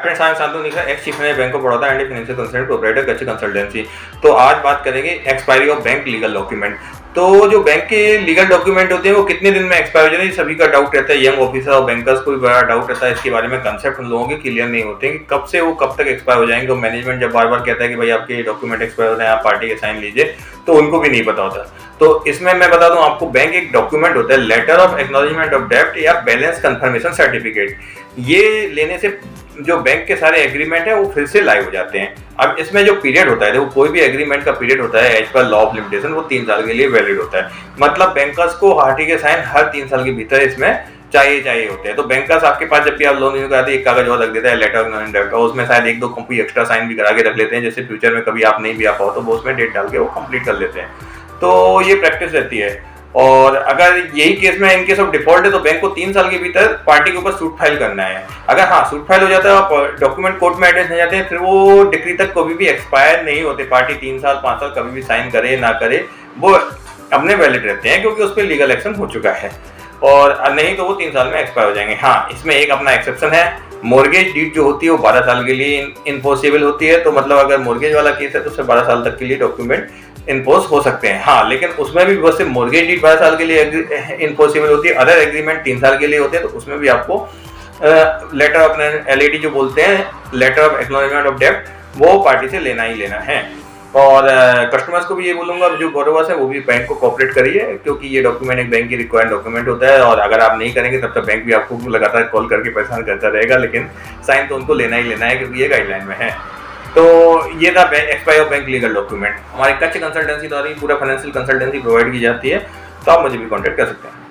Friends, I am Shantanu Nikha, ex chief manager bank of Baroda and financial consultant proprietor Kutch consultancy. तो आज बात करेंगे expiry of bank legal document. तो जो बैंक के लीगल डॉक्यूमेंट होते हैं वो कितने दिन में एक्सपायर हो जाते हैं, सभी का डाउट रहता है। यंग ऑफिसर और बैंकर्स को भी बड़ा डाउट रहता है इसके बारे में। कंसेप्ट उन लोगों के क्लियर नहीं होते कि कब से वो कब तक एक्सपायर हो जाएंगे। और मैनेजमेंट जब बार बार कहता है कि भाई आपके डॉक्यूमेंट एक्सपायर हो रहे हैं, आप पार्टी के साइन लीजिए, तो उनको भी नहीं पता होता। तो इसमें मैं बता दूं आपको, बैंक एक डॉक्यूमेंट होता है लेटर ऑफ एक्नॉलेजमेंट ऑफ डेब्ट या बैलेंस कंफर्मेशन सर्टिफिकेट। ये लेने से जो बैंक के सारे एग्रीमेंट है वो फिर से लाइव हो जाते हैं। अब इसमें जो पीरियड होता है, देखो कोई भी एग्रीमेंट का पीरियड होता है as per law of limitation, वो 3 साल के लिए वैलिड होता है। मतलब बैंकर्स को हार्टी के साइन हर 3 साल के भीतर इसमें चाहिए होते हैं। तो बैंकर्स आपके पास जब भी आप लोन यूज कराते हैं, एक कागज और रख देता है लेटर ऑफ डेब्ट, और उसमें शायद 1-2 कॉपी एक्स्ट्रा साइन भी करा के रख लेते हैं, जैसे फ्यूचर में कभी आप नहीं भी आ पाओ तो वो उसमें डेट डाल के वो कंप्लीट कर लेते हैं। तो ये प्रैक्टिस रहती है। और अगर यही केस में इन केस ऑफ डिफॉल्ट है तो बैंक को 3 साल के भीतर पार्टी के ऊपर सूट फाइल करना है। अगर हाँ सूट फाइल हो जाता है और डॉक्यूमेंट कोर्ट में एड्रेस नहीं जाते हैं, फिर वो डिक्री तक कभी भी एक्सपायर नहीं होते। पार्टी 3 साल 5 साल कभी भी साइन करे ना करे, वो अपने वैलिड रहते हैं, क्योंकि उस पर लीगल एक्शन हो चुका है। और नहीं तो वो 3 साल में एक्सपायर हो जाएंगे। हाँ, इसमें एक अपना एक्सेप्शन है, मॉर्गेज डीड जो होती है वो 12 साल के लिए इन्फोर्सेबल होती है। तो मतलब अगर मॉर्गेज वाला केस है तो उससे 12 साल तक के लिए डॉक्यूमेंट इन्फोर्स हो सकते हैं। हाँ, लेकिन उसमें भी बस मॉर्गेज डीड 12 साल के लिए इन्फोर्सेबल होती है। अदर एग्रीमेंट 3 साल के लिए होते हैं, तो उसमें भी आपको लेटर ऑफ LAD जो बोलते हैं, लेटर ऑफ एक्नॉलेजमेंट ऑफ डेब्ट, वो पार्टी से लेना ही लेना है। और कस्टमर्स को भी ये बोलूंगा, जो बोरोवर्स है वो भी बैंक को कोऑपरेट करिए, क्योंकि ये डॉक्यूमेंट एक बैंक की रिक्वायर्ड डॉक्यूमेंट होता है। और अगर आप नहीं करेंगे तब तक बैंक भी आपको लगातार कॉल करके परेशान करता रहेगा, लेकिन साइन तो उनको लेना ही लेना है, क्योंकि ये गाइडलाइन में है। तो ये था expire of bank legal document. हमारे कच्छ कंसल्टेंसी द्वारा पूरा फाइनेंशियल कंसल्टेंसी प्रोवाइड की जाती है, तो आप मुझे भी कॉन्टैक्ट कर सकते हैं।